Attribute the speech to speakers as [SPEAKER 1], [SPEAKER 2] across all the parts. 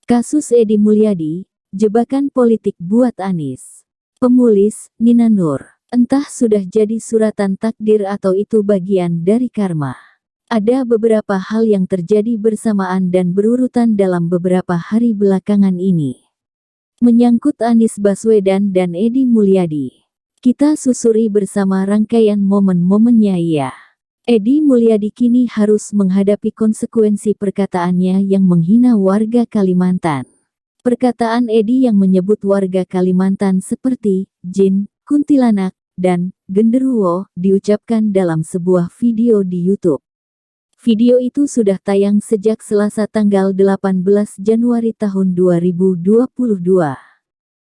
[SPEAKER 1] Kasus Edi Mulyadi, jebakan politik buat Anies. Penulis, Nina Nur. Entah sudah jadi suratan takdir atau itu bagian dari karma. Ada beberapa hal yang terjadi bersamaan dan berurutan dalam beberapa hari belakangan ini. Menyangkut Anies Baswedan dan Edi Mulyadi. Kita susuri bersama rangkaian momen-momennya ya. Edi Mulyadi kini harus menghadapi konsekuensi perkataannya yang menghina warga Kalimantan. Perkataan Edi yang menyebut warga Kalimantan seperti jin, kuntilanak, dan genderuwo diucapkan dalam sebuah video di YouTube. Video itu sudah tayang sejak Selasa tanggal 18 Januari tahun 2022.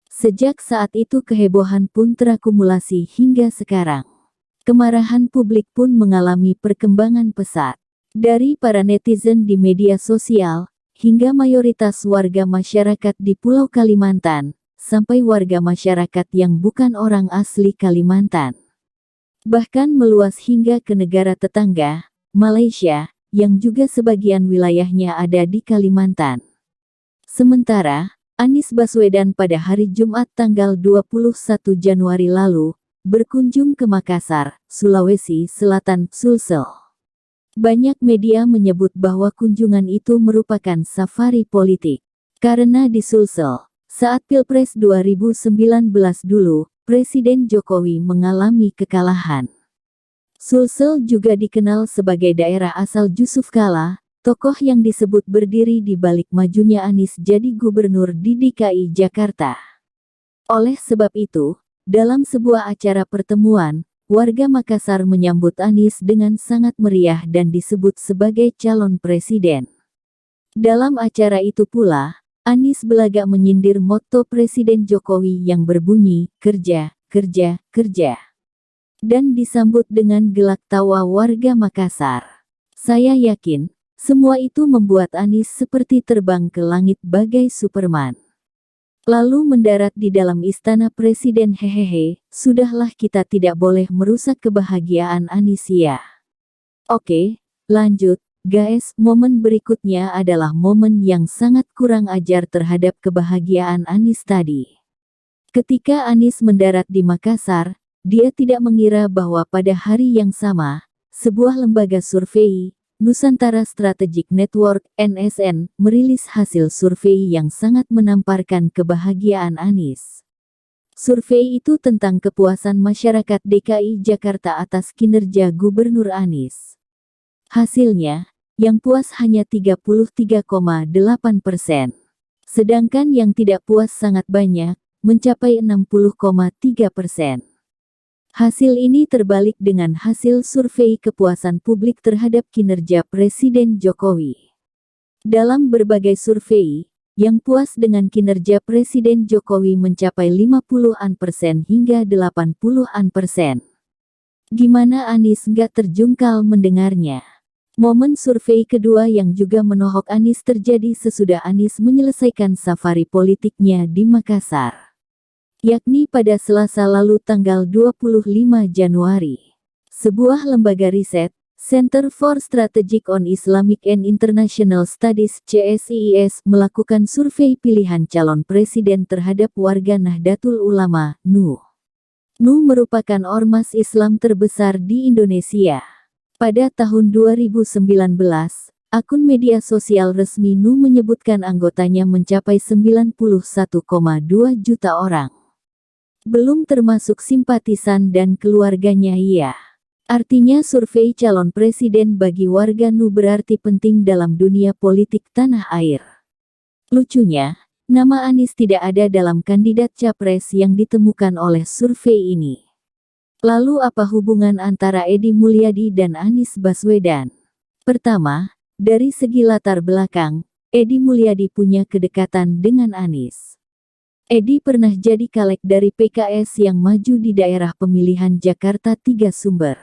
[SPEAKER 1] Sejak saat itu kehebohan pun terakumulasi hingga sekarang. Kemarahan publik pun mengalami perkembangan pesat. Dari para netizen di media sosial, hingga mayoritas warga masyarakat di Pulau Kalimantan, sampai warga masyarakat yang bukan orang asli Kalimantan. Bahkan meluas hingga ke negara tetangga, Malaysia, yang juga sebagian wilayahnya ada di Kalimantan. Sementara, Anies Baswedan pada hari Jumat tanggal 21 Januari lalu, berkunjung ke Makassar, Sulawesi Selatan, Sulsel. Banyak media menyebut bahwa kunjungan itu merupakan safari politik. Karena di Sulsel, saat Pilpres 2019 dulu, Presiden Jokowi mengalami kekalahan. Sulsel juga dikenal sebagai daerah asal Jusuf Kalla, tokoh yang disebut berdiri di balik majunya Anies jadi gubernur di DKI Jakarta. Oleh sebab itu, dalam sebuah acara pertemuan, warga Makassar menyambut Anies dengan sangat meriah dan disebut sebagai calon presiden. Dalam acara itu pula, Anies belagak menyindir moto Presiden Jokowi yang berbunyi, kerja, kerja, kerja. Dan disambut dengan gelak tawa warga Makassar. Saya yakin, semua itu membuat Anies seperti terbang ke langit bagai Superman. Lalu mendarat di dalam istana presiden. Hehehe, sudahlah, kita tidak boleh merusak kebahagiaan Anies ya. Oke, lanjut, guys. Momen berikutnya adalah momen yang sangat kurang ajar terhadap kebahagiaan Anies tadi. Ketika Anies mendarat di Makassar, dia tidak mengira bahwa pada hari yang sama, sebuah lembaga survei, Nusantara Strategic Network (NSN) merilis hasil survei yang sangat menamparkan kebahagiaan Anies. Survei itu tentang kepuasan masyarakat DKI Jakarta atas kinerja Gubernur Anies. Hasilnya, yang puas hanya 33,8%. Sedangkan yang tidak puas sangat banyak, mencapai 60,3%. Hasil ini terbalik dengan hasil survei kepuasan publik terhadap kinerja Presiden Jokowi. Dalam berbagai survei, yang puas dengan kinerja Presiden Jokowi mencapai 50% hingga 80%. Gimana Anies nggak terjungkal mendengarnya? Momen survei kedua yang juga menohok Anies terjadi sesudah Anies menyelesaikan safari politiknya di Makassar. Yakni pada Selasa lalu tanggal 25 Januari. Sebuah lembaga riset, Center for Strategic on Islamic and International Studies (CSIS) melakukan survei pilihan calon presiden terhadap warga Nahdlatul Ulama, NU. NU merupakan ormas Islam terbesar di Indonesia. Pada tahun 2019, akun media sosial resmi NU menyebutkan anggotanya mencapai 91,2 juta orang. Belum termasuk simpatisan dan keluarganya ya. Artinya survei calon presiden bagi warga NU berarti penting dalam dunia politik tanah air. Lucunya, nama Anies tidak ada dalam kandidat capres yang ditemukan oleh survei ini. Lalu apa hubungan antara Edi Mulyadi dan Anies Baswedan? Pertama, dari segi latar belakang, Edi Mulyadi punya kedekatan dengan Anies. Edi pernah jadi caleg dari PKS yang maju di daerah pemilihan Jakarta 3 Sumber.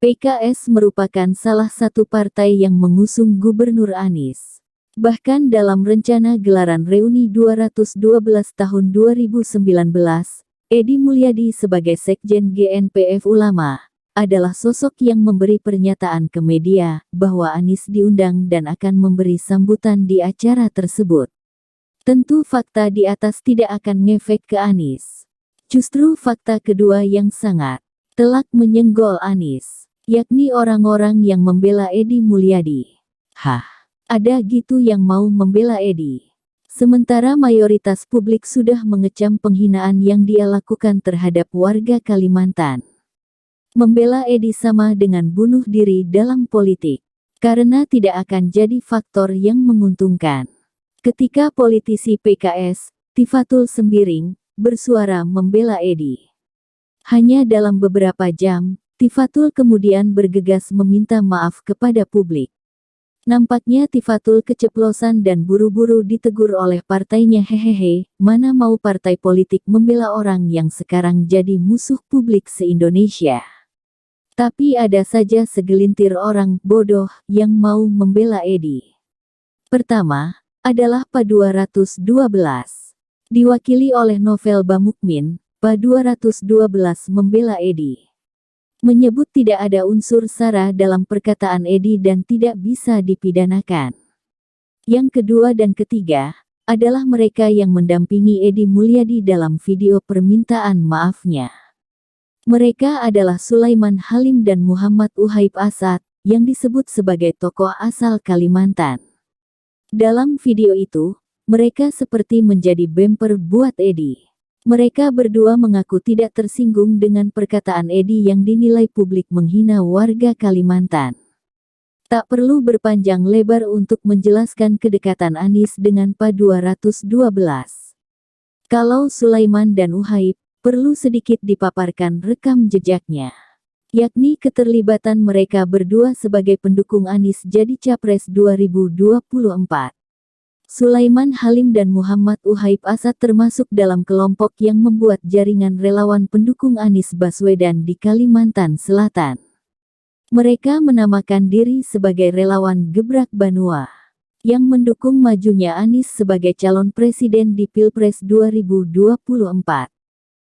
[SPEAKER 1] PKS merupakan salah satu partai yang mengusung Gubernur Anies. Bahkan dalam rencana gelaran reuni 212 tahun 2019, Edi Mulyadi sebagai Sekjen GNPF Ulama, adalah sosok yang memberi pernyataan ke media bahwa Anies diundang dan akan memberi sambutan di acara tersebut. Tentu fakta di atas tidak akan ngefek ke Anies. Justru fakta kedua yang sangat telak menyenggol Anies, yakni orang-orang yang membela Edi Mulyadi. Hah, ada gitu yang mau membela Edi? Sementara mayoritas publik sudah mengecam penghinaan yang dia lakukan terhadap warga Kalimantan. Membela Edi sama dengan bunuh diri dalam politik, karena tidak akan jadi faktor yang menguntungkan. Ketika politisi PKS, Tifatul Sembiring, bersuara membela Edi. Hanya dalam beberapa jam, Tifatul kemudian bergegas meminta maaf kepada publik. Nampaknya Tifatul keceplosan dan buru-buru ditegur oleh partainya. Hehehe, mana mau partai politik membela orang yang sekarang jadi musuh publik se-Indonesia. Tapi ada saja segelintir orang bodoh yang mau membela Edi. Pertama, adalah PA-212. Diwakili oleh Novel Bamukmin, PA-212 membela Edi. Menyebut tidak ada unsur SARA dalam perkataan Edi dan tidak bisa dipidanakan. Yang kedua dan ketiga, adalah mereka yang mendampingi Edi Mulyadi dalam video permintaan maafnya. Mereka adalah Sulaiman Halim dan Muhammad Uhaib Asad, yang disebut sebagai tokoh asal Kalimantan. Dalam video itu, mereka seperti menjadi bumper buat Edi. Mereka berdua mengaku tidak tersinggung dengan perkataan Edi yang dinilai publik menghina warga Kalimantan. Tak perlu berpanjang lebar untuk menjelaskan kedekatan Anies dengan PA-212. Kalau Sulaiman dan Uhaib, perlu sedikit dipaparkan rekam jejaknya, yakni keterlibatan mereka berdua sebagai pendukung Anies jadi Capres 2024. Sulaiman Halim dan Muhammad Uhaib Asad termasuk dalam kelompok yang membuat jaringan relawan pendukung Anies Baswedan di Kalimantan Selatan. Mereka menamakan diri sebagai relawan Gebrak Banua, yang mendukung majunya Anies sebagai calon presiden di Pilpres 2024.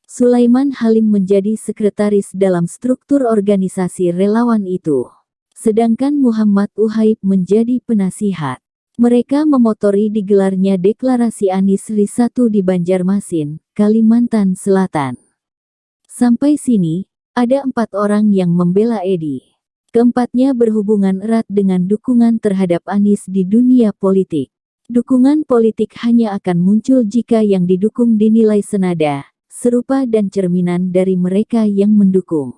[SPEAKER 1] Sulaiman Halim menjadi sekretaris dalam struktur organisasi relawan itu. Sedangkan Muhammad Uhaib menjadi penasihat. Mereka memotori digelarnya deklarasi Anies RI 1 di Banjarmasin, Kalimantan Selatan. Sampai sini, ada 4 orang yang membela Edi. Keempatnya berhubungan erat dengan dukungan terhadap Anies di dunia politik. Dukungan politik hanya akan muncul jika yang didukung dinilai senada, serupa dan cerminan dari mereka yang mendukung.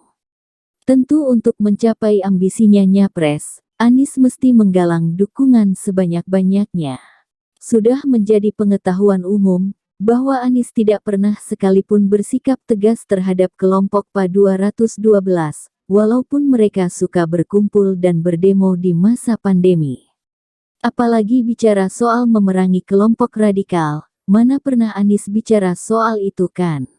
[SPEAKER 1] Tentu untuk mencapai ambisinya nyapres, Anies mesti menggalang dukungan sebanyak-banyaknya. Sudah menjadi pengetahuan umum, bahwa Anies tidak pernah sekalipun bersikap tegas terhadap kelompok PA-212, walaupun mereka suka berkumpul dan berdemo di masa pandemi. Apalagi bicara soal memerangi kelompok radikal, mana pernah Anies bicara soal itu kan?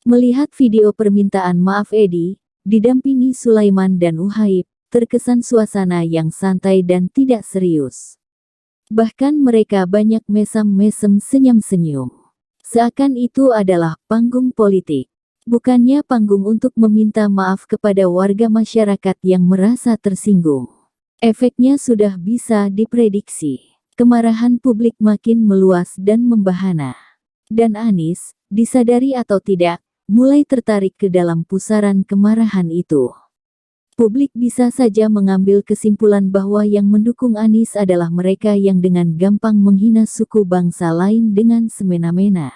[SPEAKER 1] Melihat video permintaan maaf Edi, didampingi Sulaiman dan Uhaib, terkesan suasana yang santai dan tidak serius. Bahkan mereka banyak mesam-mesem senyum-senyum. Seakan itu adalah panggung politik. Bukannya panggung untuk meminta maaf kepada warga masyarakat yang merasa tersinggung. Efeknya sudah bisa diprediksi. Kemarahan publik makin meluas dan membahana. Dan Anies, disadari atau tidak, mulai tertarik ke dalam pusaran kemarahan itu. Publik bisa saja mengambil kesimpulan bahwa yang mendukung Anies adalah mereka yang dengan gampang menghina suku bangsa lain dengan semena-mena.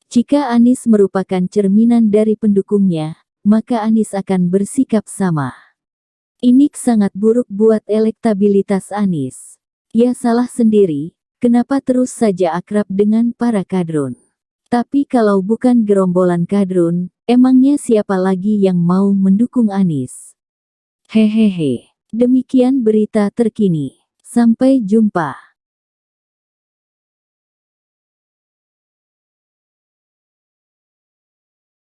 [SPEAKER 1] Jika Anies merupakan cerminan dari pendukungnya, maka Anies akan bersikap sama. Ini sangat buruk buat elektabilitas Anies. Ya salah sendiri, kenapa terus saja akrab dengan para kadrun. Tapi kalau bukan gerombolan kadrun, emangnya siapa lagi yang mau mendukung Anies? Hehehe. Demikian berita terkini. Sampai jumpa.